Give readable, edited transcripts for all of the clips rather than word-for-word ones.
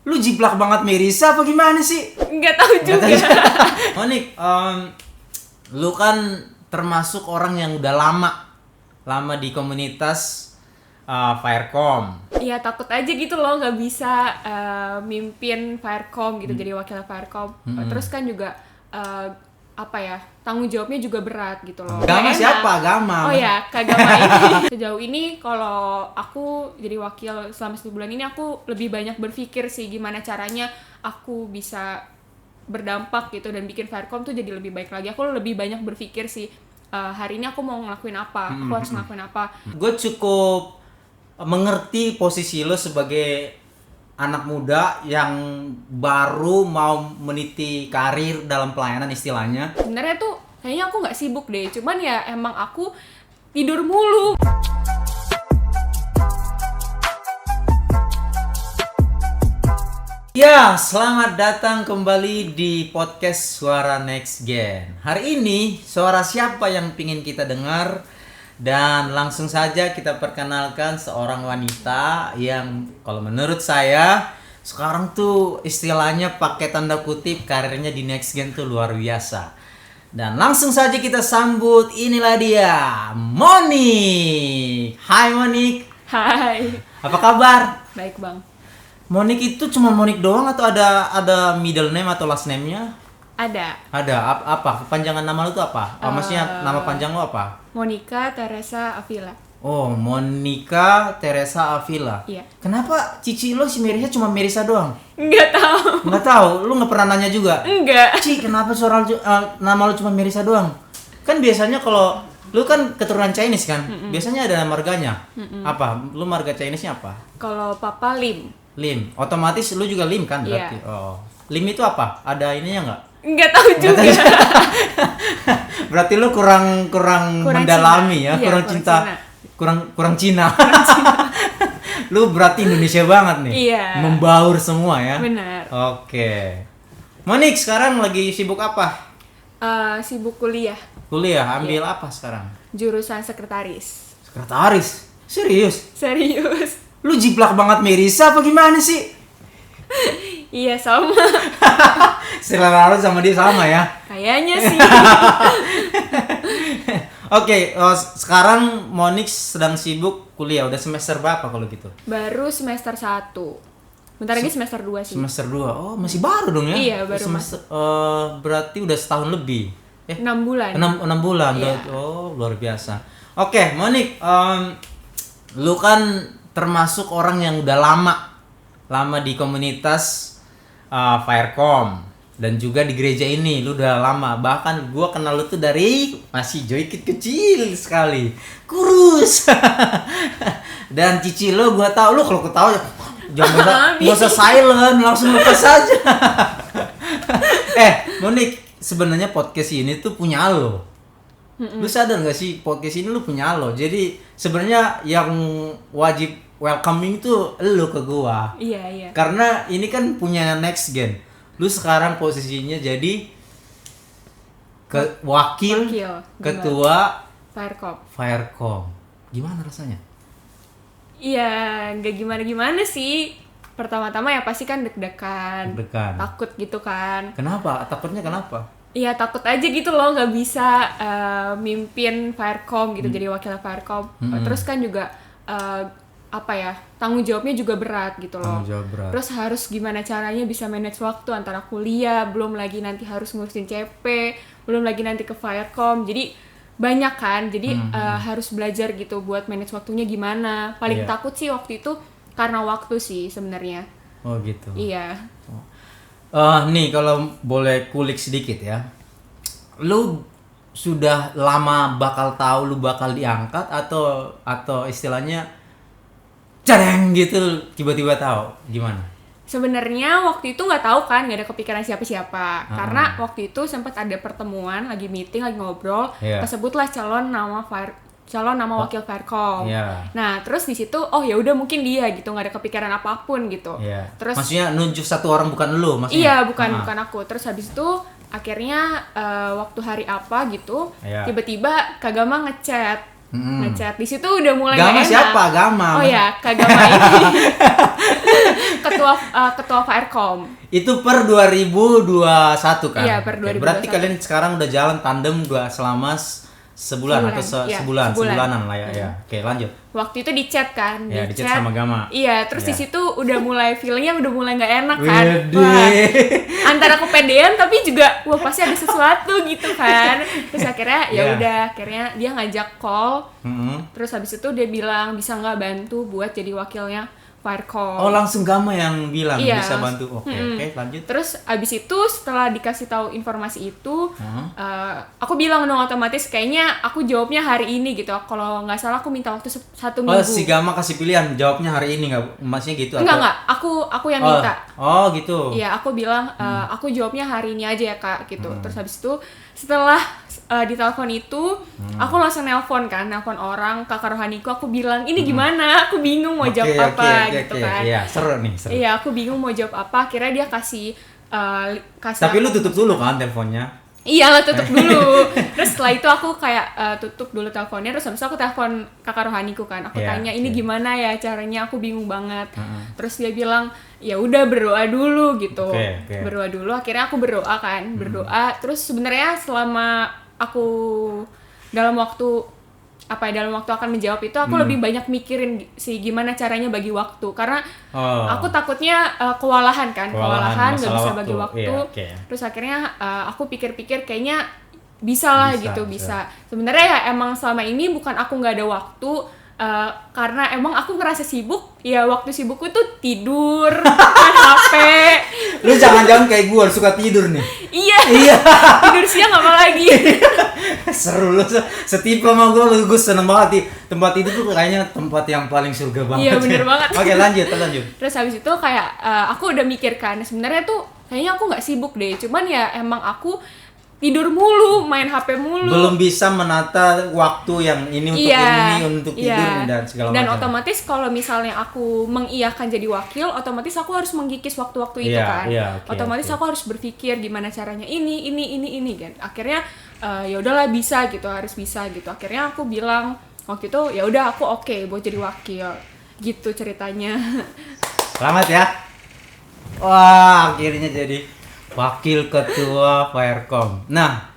Lu jiplak banget Merisa apa gimana sih? Nggak tahu juga. Monik, lu kan termasuk orang yang udah lama di komunitas Firecom. Iya, takut aja gitu loh nggak bisa mimpin Firecom gitu, jadi wakil Firecom. Terus kan juga tanggung jawabnya juga berat gitu loh. Agama siapa? Agama. Oh ya, keagama ini. Sejauh ini kalau aku jadi wakil selama 1 bulan ini, aku lebih banyak berpikir sih gimana caranya aku bisa berdampak gitu dan bikin Firecom tuh jadi lebih baik lagi. Aku lebih banyak berpikir sih hari ini aku mau ngelakuin apa, aku harus ngelakuin apa. Gue cukup mengerti posisi lo sebagai anak muda yang baru mau meniti karir dalam pelayanan istilahnya. Sebenarnya tuh kayaknya aku nggak sibuk deh, cuman ya emang aku tidur mulu. Ya, selamat datang kembali di podcast Suara Next Gen. Hari ini suara siapa yang pingin kita dengar? Dan langsung saja kita perkenalkan seorang wanita yang kalau menurut saya sekarang tuh istilahnya pakai tanda kutip karirnya di Next Gen tuh luar biasa. Dan langsung saja kita sambut, inilah dia, Monik. Hai Monik. Hai. Apa kabar? Baik bang. Monik itu cuma Monik doang atau ada middle name atau last name-nya? Ada. Apa? Kepanjangan nama lu tuh apa? Maksudnya nama panjang lu apa? Monica Teresa Avila. Oh, Monica Teresa Avila. Iya. Kenapa cici lo si Merisa cuma Merisa doang? Nggak tahu. Nggak tahu, lu nggak pernah nanya juga? Enggak. Ci, kenapa nama lu cuma Merisa doang? Kan biasanya kalau lu kan keturunan Chinese kan, biasanya ada marganya. Apa? Lu marga Chinese-nya apa? Kalau papa Lim. Lim. Otomatis lu juga Lim kan berarti? Iya. Oh. Lim itu apa? Ada ininya nggak? Nggak tahu juga. Berarti lu kurang mendalami Cina. Ya, Iya, kurang cinta. Cina. Kurang Cina. Lu berarti Indonesia banget nih. Iya. Membaur semua ya. Benar. Oke. Monik sekarang lagi sibuk apa? Sibuk kuliah. Kuliah, ambil apa sekarang? Jurusan sekretaris. Sekretaris. Serius? Serius. Lu jiplak banget Merisa apa gimana sih? Iya sama. Selera lu sama dia sama ya? Kayaknya sih. Oke, sekarang Monik sedang sibuk kuliah. Udah semester berapa kalau gitu? Baru semester 1. Bentar lagi semester 2 sih. Semester 2. Oh, masih baru dong ya? Iya, baru semester, berarti udah setahun lebih. 6 bulan. 6 bulan. Iya. Oh, luar biasa. Oke, Monik, lu kan termasuk orang yang udah lama di komunitas Firecom dan juga di gereja ini lu udah lama. Bahkan gua kenal lu tuh dari masih joykit kecil sekali, kurus. Dan cici lu gua tahu, lu kalau ketawa jangan nggak usah silent, langsung lepas saja. Monik, sebenarnya podcast ini tuh punya lo. Lu sadar gak sih podcast ini lu punya lo? Jadi sebenarnya yang wajib welcoming tuh lu ke gua. Iya. Karena ini kan punya Next Gen. Lu sekarang posisinya jadi wakil ketua Firecom. Gimana rasanya? Iya, nggak gimana sih. Pertama-tama ya pasti kan deg-degan. Takut gitu kan. Kenapa? Takutnya kenapa? Iya, takut aja gitu loh nggak bisa mimpin Firecom gitu, jadi wakil Firecom. Terus kan juga tanggung jawabnya juga berat gitu loh. Terus harus gimana caranya bisa manage waktu antara kuliah, belum lagi nanti harus ngurusin CP, belum lagi nanti ke Firecom. Jadi banyak kan. Jadi harus belajar gitu buat manage waktunya gimana. Paling takut sih waktu itu karena waktu sih sebenarnya. Oh gitu. Iya. Nih kalau boleh kulik sedikit ya. Lu sudah lama bakal tahu lu bakal diangkat atau istilahnya jarang gitu tiba-tiba tahu gimana? Sebenarnya waktu itu nggak tahu kan, nggak ada kepikiran siapa-siapa. Karena waktu itu sempat ada pertemuan, lagi meeting, lagi ngobrol, tersebutlah calon nama wakil Firecom. Nah, terus di situ ya udah mungkin dia gitu, nggak ada kepikiran apapun gitu. Terus maksudnya nunjuk satu orang bukan lu maksudnya? Iya, bukan aku. Terus habis itu akhirnya waktu hari apa gitu, tiba-tiba Kak Gama ngechat. Di situ udah mulai Gama enak. Siapa? Gama. Oh ya, Kak Gama ini. ketua Firecom. Itu per 2021 kan? Iya, per 2021. Berarti kalian sekarang udah jalan tandem selama sebulan atau Iya, sebulanan lah ya. Oke, lanjut. Waktu itu di chat kan, di chat sama Gama. Iya, terus di Iya. situ udah mulai feelingnya udah mulai nggak enak kan. Wede. Wah, antara kepedean tapi juga wah pasti ada sesuatu gitu kan. Terus akhirnya ya Iya. udah, akhirnya dia ngajak call. Mm-hmm. Terus habis itu dia bilang bisa nggak bantu buat jadi wakilnya Firecom. Oh, langsung Gama yang bilang Iya. bisa bantu. Oke, lanjut. Terus abis itu setelah dikasih tahu informasi itu, aku bilang dong otomatis kayaknya aku jawabnya hari ini gitu. Kalau nggak salah aku minta waktu 1 Oh, minggu. si Gama kasih pilihan jawabnya hari ini nggak? Maksudnya gitu? Enggak, aku yang minta. Oh, gitu. Iya, aku bilang aku jawabnya hari ini aja ya Kak gitu. Terus habis itu setelah ditelepon itu, aku langsung nelpon orang Kakak Rohaniku. Aku bilang ini gimana? Aku bingung mau jawab apa gitu kan. Iya, seru nih, seru. Iya, aku bingung mau jawab apa. Akhirnya dia kasih Tapi lu tutup dulu kan teleponnya? Iya lah, tutup dulu. Terus setelah itu aku kayak tutup dulu teleponnya. Terus habis itu aku telepon Kakak Rohaniku kan. Aku tanya ini gimana ya caranya, aku bingung banget. Terus dia bilang ya udah berdoa dulu gitu. Berdoa dulu. Akhirnya aku berdoa kan, berdoa. Terus sebenarnya selama aku dalam waktu akan menjawab itu aku lebih banyak mikirin sih gimana caranya bagi waktu, karena aku takutnya kewalahan nggak bisa bagi waktu. Terus akhirnya aku pikir-pikir kayaknya bisa lah gitu. Sebenarnya ya emang selama ini bukan aku nggak ada waktu, karena emang aku ngerasa sibuk. Ya waktu sibukku tuh tidur, main HP. Lu jangan-jangan kayak gue suka tidur nih. Iya. Tidur siang apa lagi? Seru lu, setipe sama gue seneng banget di tempat itu tuh kayaknya tempat yang paling surga banget. Iya, bener banget. Oke, lanjut. Terus habis itu kayak aku udah mikir kan, sebenarnya tuh kayaknya aku nggak sibuk deh, cuman ya emang aku tidur mulu, main HP mulu. Belum bisa menata waktu yang ini untuk ini untuk tidur dan segala macam. Dan otomatis kalau misalnya aku mengiyakan jadi wakil, otomatis aku harus menggigis waktu-waktu itu kan. Otomatis aku harus berpikir gimana caranya ini kan. Akhirnya ya udahlah bisa gitu, harus bisa gitu. Akhirnya aku bilang waktu itu ya udah aku oke buat jadi wakil. Gitu ceritanya. Selamat ya. Wah, akhirnya jadi wakil ketua Firecom. Nah,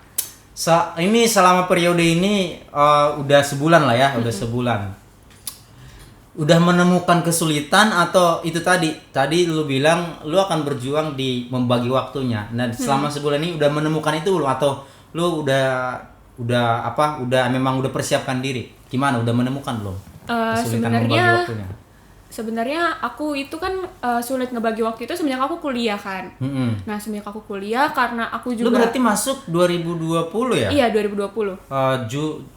ini selama periode ini udah sebulan lah ya, udah sebulan. Udah menemukan kesulitan atau itu tadi lu bilang lu akan berjuang di membagi waktunya. Nah, selama sebulan ini udah menemukan itu belum atau lu udah memang udah persiapkan diri? Gimana? Udah menemukan belum? Kesulitan membagi waktunya. Sebenarnya aku itu kan sulit ngebagi waktu itu semenjak aku kuliah kan. Nah, semenjak aku kuliah karena aku juga. Lu berarti masuk 2020 ya? Iya, 2020.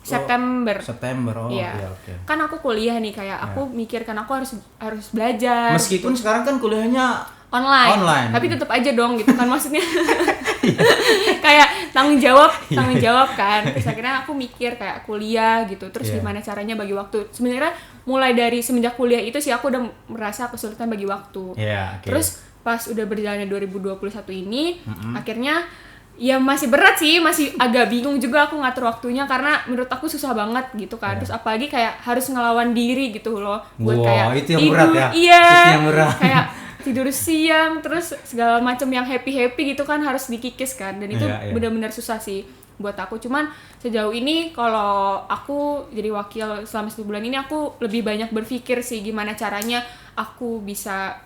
September. Oh iya. Okay. Kan aku kuliah nih, kayak aku mikir kan aku harus belajar. Meskipun sekarang kan kuliahnya online. Tapi tetap aja dong gitu kan maksudnya. Kayak tanggung jawab kan. Terus akhirnya aku mikir kayak kuliah gitu. Terus gimana caranya bagi waktu. Sebenarnya mulai dari semenjak kuliah itu sih aku udah merasa kesulitan bagi waktu. Terus pas udah berjalannya 2021 ini, akhirnya ya masih berat sih, masih agak bingung juga aku ngatur waktunya karena menurut aku susah banget gitu kan. Terus apalagi kayak harus ngelawan diri gitu loh buat kayak itu yang berat ya. Iya. Itu yang berat. Kayak tidur siang terus segala macam yang happy gitu kan harus dikikis kan, dan itu benar-benar susah sih buat aku. Cuman sejauh ini kalau aku jadi wakil selama 1 bulan ini aku lebih banyak berpikir sih gimana caranya aku bisa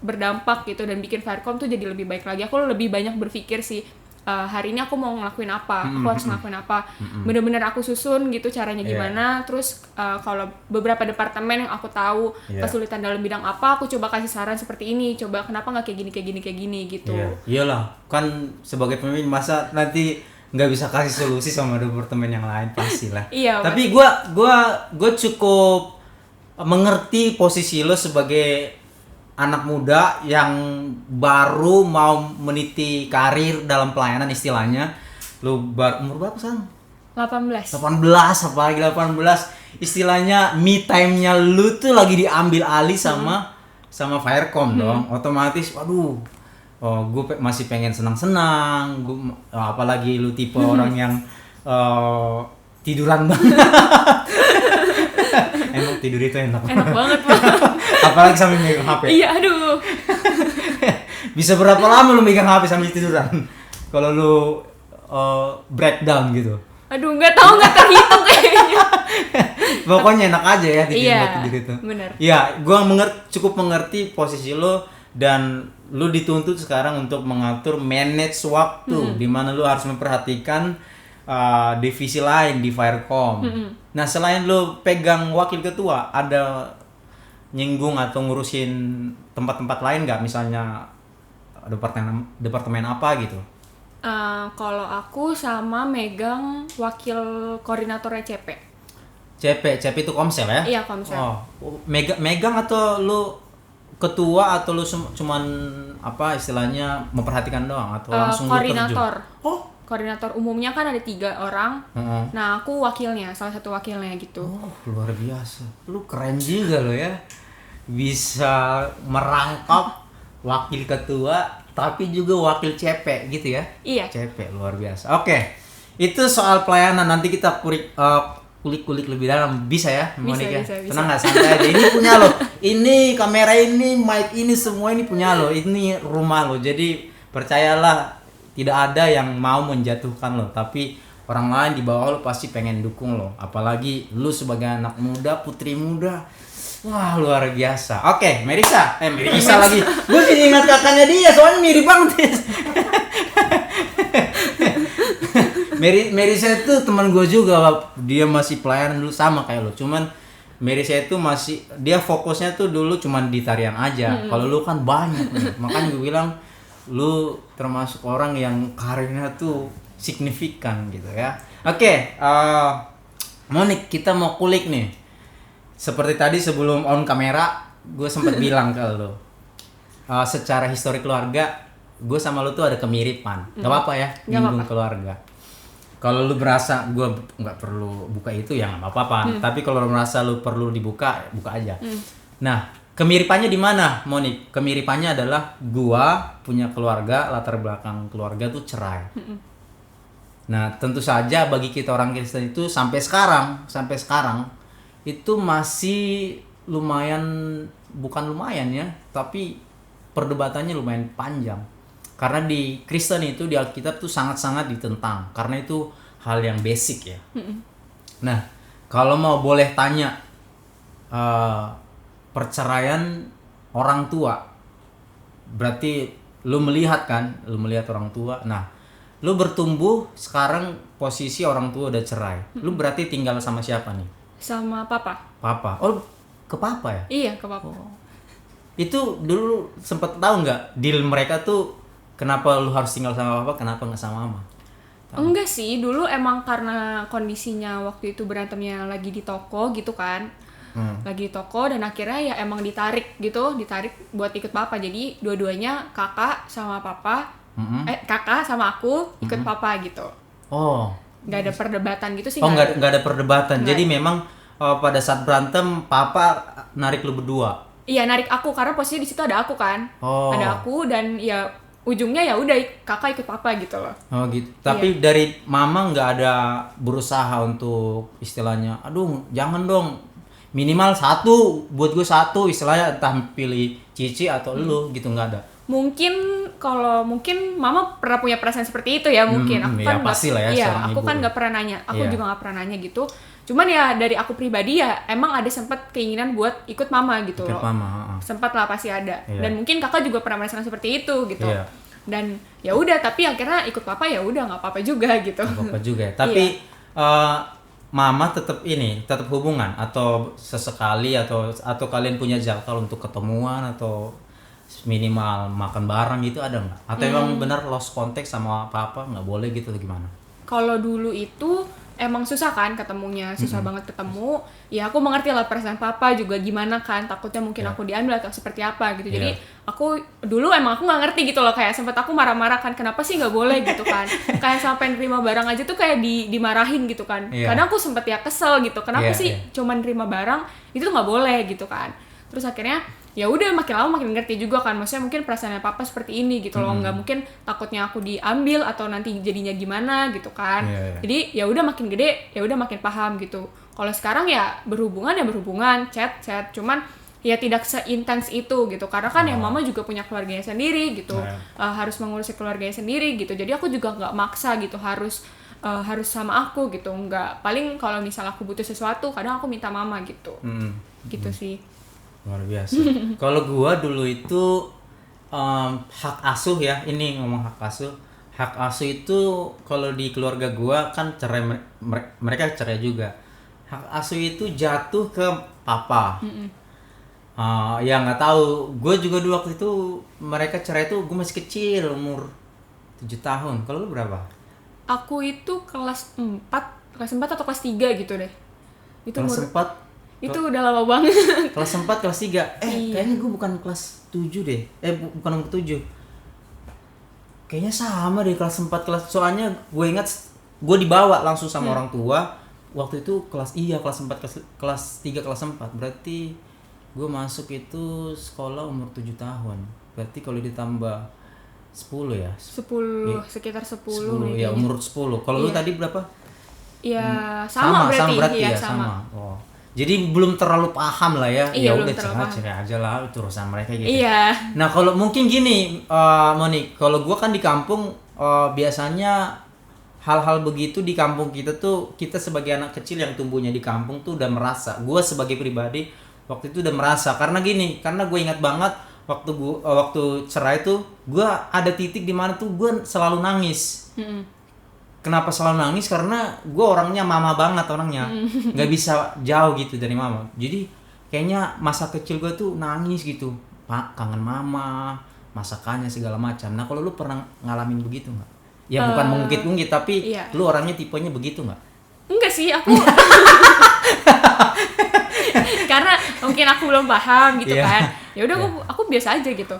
berdampak gitu dan bikin Firecom tuh jadi lebih baik lagi. Aku lebih banyak berpikir sih hari ini aku mau ngelakuin apa, aku harus ngelakuin apa, bener-bener aku susun gitu caranya gimana. Terus kalau beberapa departemen yang aku tahu kesulitan dalam bidang apa, aku coba kasih saran seperti ini, coba kenapa nggak kayak gini gitu. Iyalah, kan sebagai pemimpin masa nanti nggak bisa kasih solusi sama departemen yang lain, pastilah. Tapi gue cukup mengerti posisi lo sebagai anak muda yang baru mau meniti karir dalam pelayanan istilahnya. Lu umur berapa sekarang? 18, apalagi 18. Istilahnya me time-nya lu tuh lagi diambil alih sama Firecom dong. Otomatis waduh. Gue masih pengen senang-senang. Apalagi lu tipe orang yang tiduran banget. Emang tidur itu enak banget. Apalagi sambil megang HP. Iya, aduh. Bisa berapa lama lu megang HP sambil tiduran? Kalau lu breakdown gitu. Aduh, nggak terhitung kayaknya. Pokoknya enak aja ya Iya, tidur itu. bener. Iya, gua cukup mengerti posisi lo dan lu dituntut sekarang untuk mengatur manage waktu di mana lu harus memperhatikan divisi lain di Firecom. Nah, selain lu pegang wakil ketua, ada nyinggung atau ngurusin tempat-tempat lain nggak? Misalnya departemen apa gitu? Kalau aku sama megang wakil koordinatornya CP. CP itu Komsel ya? Iya, Komsel. Oh, megang atau lu ketua atau lu cuman apa istilahnya memperhatikan doang atau langsung lu koordinator. terjun? Oh, koordinator umumnya kan ada 3 orang. Nah, aku wakilnya, salah satu wakilnya gitu. Oh, luar biasa. Lu keren juga lo ya. Bisa merangkap wakil ketua tapi juga wakil CP gitu ya? Iya. CP luar biasa. Oke. Itu soal pelayanan, nanti kita kulik-kulik lebih dalam, bisa ya, Monica? Bisa. Tenang nggak, santai aja. Ini punya lo. Ini kamera ini, mic ini, semua ini punya lo. Ini rumah lo. Jadi percayalah, tidak ada yang mau menjatuhkan lo, tapi orang lain di bawah lo pasti pengen dukung lo. Apalagi lo sebagai anak muda, putri muda. Wah, luar biasa. Oke, Merisa lagi. Gue jadi ingat kakaknya dia, soalnya mirip banget. Merisa itu teman gue juga. Dia masih pelayanan dulu sama kayak lo. Cuman Merisa itu masih, dia fokusnya tuh dulu cuman di tarian aja. Kalau lu kan banyak nih. Makanya gue bilang lu termasuk orang yang karirnya tuh signifikan gitu ya. Oke, Monik, kita mau kulik nih. Seperti tadi sebelum on kamera, gue sempat bilang ke lo, secara histori keluarga, gue sama lo tuh ada kemiripan. Gak apa-apa ya, nyinggung keluarga. Kalau lu merasa gue nggak perlu buka itu ya nggak apa-apa. Tapi kalau lu merasa lu perlu dibuka, buka aja. Nah, kemiripannya di mana, Monik? Kemiripannya adalah gue punya keluarga, latar belakang keluarga tuh cerai. Nah, tentu saja bagi kita orang Kristen itu sampai sekarang itu masih lumayan, bukan lumayan ya, tapi perdebatannya lumayan panjang. Karena di Kristen itu, di Alkitab tuh sangat-sangat ditentang, karena itu hal yang basic ya. Nah, kalau mau boleh tanya, perceraian orang tua, berarti lu melihat orang tua. Nah, lu bertumbuh sekarang posisi orang tua udah cerai. Lu berarti tinggal sama siapa nih? Sama papa. Papa. Oh, ke papa ya? Iya, ke papa. Oh. Itu dulu sempet tahu nggak deal mereka tuh kenapa lu harus tinggal sama papa, kenapa nggak sama mama? Tahu? Enggak sih, dulu emang karena kondisinya waktu itu berantemnya lagi di toko gitu kan. Lagi di toko dan akhirnya ya emang ditarik buat ikut papa. Jadi dua-duanya kakak sama papa, kakak sama aku ikut papa gitu. Oh. Nggak ada perdebatan gitu sih. Oh, nggak ada perdebatan. Jadi memang pada saat berantem papa narik lu berdua. Iya, narik aku karena posisinya di situ ada aku kan. Oh. Ada aku dan ya ujungnya ya udah kakak ikut papa gitu loh. Oh gitu. Tapi dari mama nggak ada berusaha untuk istilahnya, aduh jangan dong, minimal satu buat gue, satu istilahnya, entah pilih Cici atau lu gitu, nggak ada. Mungkin mama pernah punya perasaan seperti itu ya, mungkin aku kan pasti lah ya, aku kan nggak pernah nanya, aku juga nggak pernah nanya gitu. Cuman ya dari aku pribadi ya emang ada sempat keinginan buat ikut mama gitu loh. Sempat lah, pasti ada. Dan mungkin kakak juga pernah merasakan seperti itu gitu. Dan ya udah, tapi akhirnya ikut papa ya udah nggak apa-apa juga gitu. Nggak apa-apa juga. Tapi mama tetap hubungan atau sesekali atau kalian punya jadwal untuk ketemuan atau minimal makan bareng gitu, ada nggak? Atau emang benar lost contact sama papa, nggak boleh gitu atau gimana? Kalau dulu itu emang susah kan ketemunya, susah banget ketemu. Ya aku mengerti lah perasaan papa juga gimana kan, takutnya mungkin aku diambil atau seperti apa gitu. Jadi aku dulu emang aku nggak ngerti gitu loh, kayak sempet aku marah-marah kan, kenapa sih nggak boleh gitu kan. Kayak sampai nerima barang aja tuh kayak dimarahin gitu kan. Kadang aku sempet ya kesel gitu, kenapa sih cuman nerima barang itu tuh nggak boleh gitu kan. Terus akhirnya ya udah makin lama makin ngerti juga kan, maksudnya mungkin perasaannya papa seperti ini gitu loh, nggak mungkin takutnya aku diambil atau nanti jadinya gimana gitu kan. Jadi ya udah makin gede ya udah makin paham gitu. Kalau sekarang ya berhubungan chat, cuman ya tidak seintens itu gitu, karena kan ya mama juga punya keluarganya sendiri gitu, harus mengurusi keluarganya sendiri gitu. Jadi aku juga nggak maksa gitu harus sama aku gitu, nggak. Paling kalau misal aku butuh sesuatu kadang aku minta mama gitu. Gitu sih. Luar biasa. Kalau gua dulu itu hak asuh ya, ini ngomong hak asuh. Hak asuh itu kalau di keluarga gua kan cerai, mereka cerai juga. Hak asuh itu jatuh ke papa. Ya nggak tahu. Gue juga dulu waktu itu mereka cerai itu gue masih kecil, umur 7 tahun. Kalau lu berapa? Aku itu kelas 4 atau kelas 3 gitu deh. Itu kelas 4. Itu udah lama banget. Kelas 4, kelas 3. Iya. Kayaknya gue bukan kelas 7 deh. Bukan umur 7. Kayaknya sama deh kelas 4, soalnya gue ingat gue dibawa langsung sama orang tua. Waktu itu kelas 4, kelas 3, kelas 4. Berarti gue masuk itu sekolah umur 7 tahun. Berarti kalau ditambah 10 ya? 10, sekitar 10 ya, umur 10. Kalau lu tadi berapa? Ya, sama berarti ya, sama. Oh. Jadi belum terlalu paham lah ya. Iya, ya udah cerai aja lah, itu urusan mereka gitu. Iya. Nah, kalau mungkin gini, Monique, kalau gua kan di kampung biasanya hal-hal begitu di kampung kita tuh, kita sebagai anak kecil yang tumbuhnya di kampung tuh udah merasa. Gua sebagai pribadi waktu itu udah merasa, karena gue ingat banget waktu cerai tuh gue ada titik di mana tuh gue selalu nangis. Kenapa selalu nangis? Karena gue orangnya mama banget, nggak bisa jauh gitu dari mama. Jadi kayaknya masa kecil gue tuh nangis gitu, Pak, kangen mama, masakannya segala macam. Nah, kalau lu pernah ngalamin begitu nggak? Ya bukan mengungkit-ungkit, tapi iya. Lu orangnya tipenya begitu nggak? Enggak sih, aku karena mungkin aku belum paham gitu kan. Ya udah aku biasa aja gitu.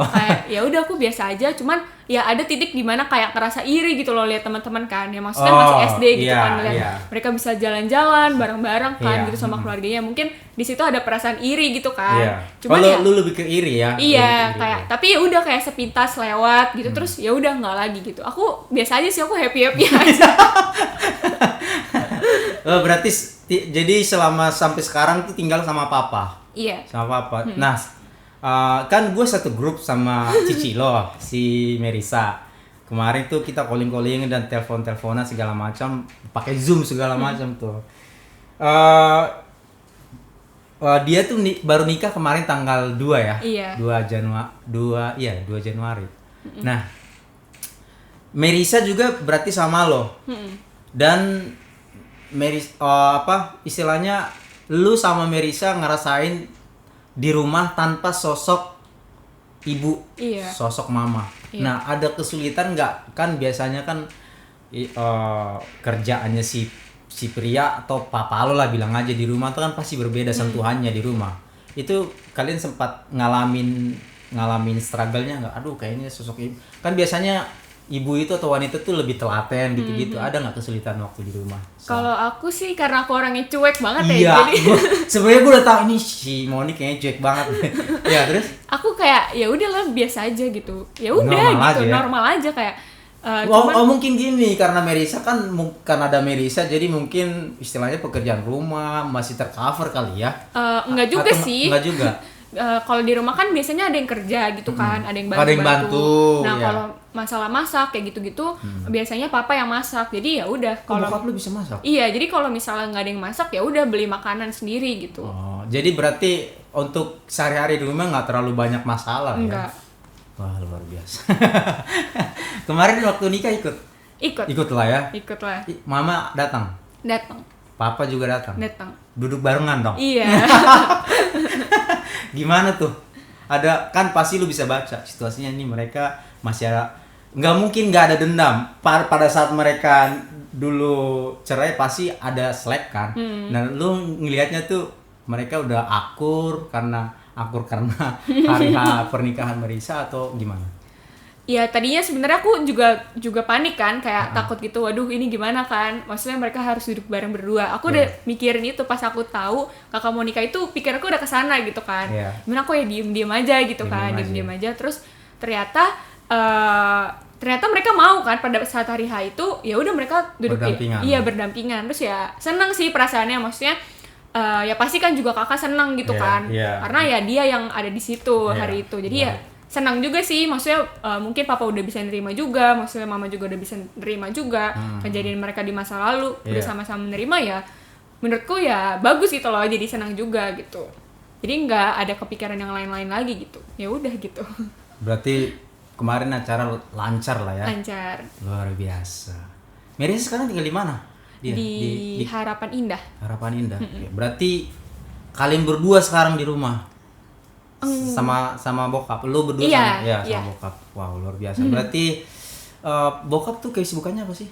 Kayak ya udah aku biasa aja, cuman ya ada titik di mana kayak ngerasa iri gitu loh lihat teman-teman kan. Ya maksudnya masih SD gitu kan, lihat mereka bisa jalan-jalan bareng-bareng kan gitu sama keluarganya. Mungkin di situ ada perasaan iri gitu kan. Cuman kalau lu lebih ke iri ya. Iya, kayak tapi ya udah kayak sepintas lewat gitu, terus ya udah nggak lagi gitu. Aku biasa aja sih, aku happy aja. Berarti jadi selama sampai sekarang tuh tinggal sama papa. Iya. Sama papa. Nah, kan gue satu grup sama Cici lo, si Merisa. Kemarin tuh kita calling dan telepon-teleponan segala macam, pakai Zoom segala macam tuh. Dia tuh baru nikah kemarin tanggal 2 ya. Iya. 2 Januari. Nah, Merisa juga berarti sama lo. Dan istilahnya lu sama Merisa ngerasain di rumah tanpa sosok ibu, sosok mama. Nah, ada kesulitan nggak? Kan biasanya kan kerjaannya si pria atau papa lo lah bilang aja di rumah tuh kan pasti berbeda sentuhannya di rumah. Itu kalian sempat ngalamin struggle-nya nggak? Aduh, kayaknya sosok ibu. Kan biasanya ibu itu atau wanita tuh lebih telaten gitu-gitu. Ada nggak kesulitan waktu di rumah? Kalau aku sih karena aku orangnya cuek banget ya. Jadi sebenarnya gue udah tahu ini si Monique kayaknya cuek banget. Ya terus? Aku kayak ya udahlah biasa aja gitu. Ya udah gitu, normal aja kayak. Mungkin gini karena Merisa kan ada Merisa jadi mungkin istilahnya pekerjaan rumah masih tercover kali ya? Enggak juga sih. Enggak juga. Kalau di rumah kan biasanya ada yang kerja gitu kan, ada yang bantu. Nah, kalau masalah masak kayak gitu-gitu, biasanya papa yang masak. Jadi ya udah. Kalau bokap lu bisa masak? Iya, jadi kalau misalnya nggak ada yang masak ya udah beli makanan sendiri gitu. Jadi berarti untuk sehari-hari di rumah nggak terlalu banyak masalah. Enggak. Ya? Wah, luar biasa. Kemarin waktu nikah ikut lah ya. Ikut lah. Mama datang. Papa juga datang. Duduk barengan dong. Iya. Gimana tuh? Ada kan pasti lu bisa baca situasinya ini mereka masih ada, nggak mungkin nggak ada dendam. Pada saat mereka dulu cerai pasti ada slack kan. Nah lu ngelihatnya tuh mereka udah akur karena hari pernikahan Merisa atau gimana? Ya tadinya sebenarnya aku juga panik kan, kayak takut gitu, waduh ini gimana kan, maksudnya mereka harus duduk bareng berdua. Aku udah mikirin itu pas aku tahu kakak mau nikah itu, pikiranku udah kesana gitu kan. Gimana aku ya diem aja gitu kan, diem aja. Terus ternyata mereka mau kan pada saat hari H itu, ya udah mereka duduk berdampingan. Terus ya seneng sih perasaannya, maksudnya ya pasti kan juga kakak senang gitu kan, karena ya dia yang ada di situ hari itu, jadi ya senang juga sih, maksudnya mungkin papa udah bisa nerima juga, maksudnya mama juga udah bisa nerima juga kejadian mereka di masa lalu, udah sama-sama menerima ya, menurutku ya bagus gitu loh, jadi senang juga gitu, jadi nggak ada kepikiran yang lain-lain lagi gitu, ya udah gitu. Berarti kemarin acara lancar lah ya? Lancar. Luar biasa. Mary sekarang tinggal di mana? Di Harapan Indah. Harapan Indah. Ya, berarti kalian berdua sekarang di rumah sama bokap. Lu berdua sama bokap. Wow, luar biasa. Berarti bokap tuh kesibukannya apa sih?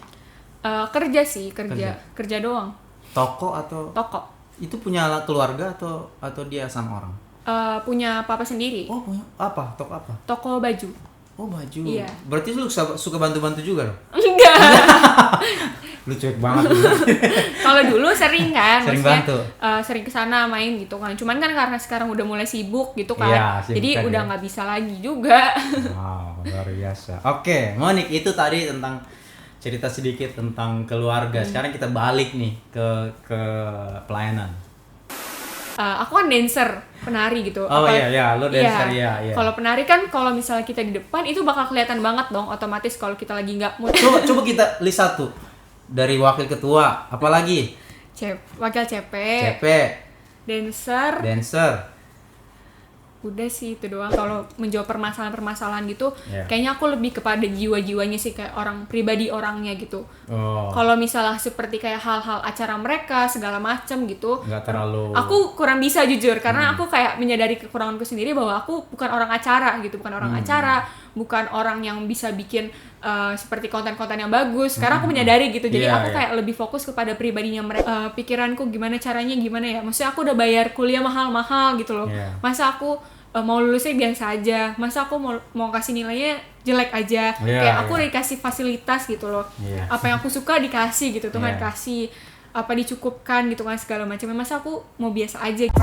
Kerja sih, kerja doang. Toko atau? Toko. Itu punya keluarga atau dia sama orang? Punya papa sendiri. Oh, punya apa? Toko apa? Toko baju. Oh, baju. Iya. Berarti lu suka bantu-bantu juga loh? Enggak. Lu cuek banget. Kalau dulu sering kan, sering maksudnya bantu. Sering kesana main gitu kan. Cuman kan karena sekarang udah mulai sibuk gitu kan, jadi udah nggak bisa lagi juga. Wow, luar biasa. Oke, Monik, itu tadi tentang cerita sedikit tentang keluarga. Sekarang kita balik nih ke pelayanan. Aku kan dancer, penari gitu. Oh iya, lu dancer ya. Kalau penari kan kalau misalnya kita di depan itu bakal kelihatan banget dong, otomatis kalau kita lagi nggak mood. Coba kita list satu dari wakil ketua, apalagi? Wakil CP. Dancer. Udah sih itu doang. Kalau menjawab permasalahan gitu, kayaknya aku lebih kepada jiwa-jiwanya sih, kayak orang pribadi orangnya gitu. Kalau misalnya seperti kayak hal-hal acara mereka segala macem gitu, nggak terlalu. Aku kurang bisa jujur, karena aku kayak menyadari kekuranganku sendiri bahwa aku bukan orang acara gitu, bukan orang yang bisa bikin seperti konten-konten yang bagus. Karena aku menyadari gitu, jadi aku kayak lebih fokus kepada pribadinya mereka. Pikiranku gimana caranya, gimana ya? Maksudnya aku udah bayar kuliah mahal-mahal gitu loh. Masa aku mau lulusnya biasa aja, masa aku mau kasih nilainya jelek aja, kayak aku udah dikasih fasilitas gitu loh, apa yang aku suka dikasih gitu, Tuhan kasih apa dicukupkan gitu kan segala macam, masa aku mau biasa aja gitu.